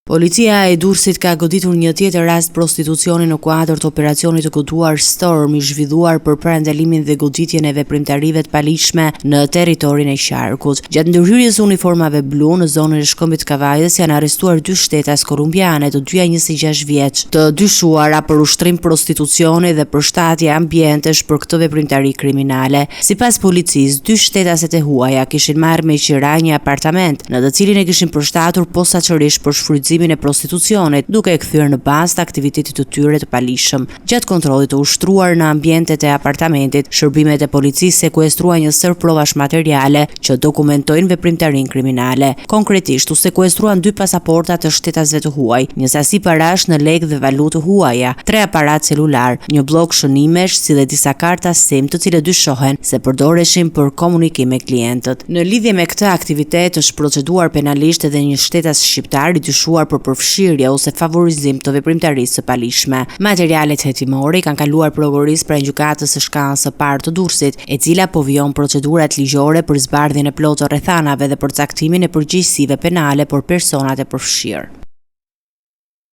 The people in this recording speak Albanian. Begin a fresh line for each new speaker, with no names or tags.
Policia e Durrësit ka goditur një tjetër rast prostitucioni në kuadër të operacionit të koduar Storm i zhvilluar për parandalimin dhe goditjen e veprimtarive të paligjshme në territorin e qarkut. Gjatë ndërhyrjes së uniformave blu në zonën e Shkëmbit Kavajës janë arrestuar 2 shtetas kolumbiane, të dyja 26 vjeç, të dyshuara për ushtrim prostitucioni dhe përshtatje ambientesh për këtë veprimtari kriminale. Sipas policisë, 2 shtetaset e huaja kishin marrë me qira një apartament, në të cilin e kishin përshtatur posaçërisht për shfrytëzimin e prostitucionit, duke e kthyer në bazë të aktivitetit të tyre të paligjshëm. Gjatë kontrollit të ushtruar në ambientet e apartamentit, shërbimet e policisë sekuestruan një sër provash materiale që dokumentojnë veprimtarinë kriminale. Konkretisht, u sekuestruan 2 pasaporta të shtetasve të huaj, një sasi parash në lekë dhe valutë huaja, 3 aparat celular, një blok shënimesh, si dhe disa karta SIM, të cilët dyshohen se përdoreshin për komunikim me klientët. Në lidhje me këtë aktivitet është proceduar penalisht edhe një shtetas shqiptar i dyshuar për përfshirje ose favorizim të veprimtarisë së paligjshme. Materialet hetimore kanë kaluar prokurorisë pranë gjykatës së shkallës së parë të Durrësit, e cila po vijon procedurat ligjore për zbardhjen e plotë të rrethanave dhe përcaktimin e përgjegjësive penale për personat e përfshirë.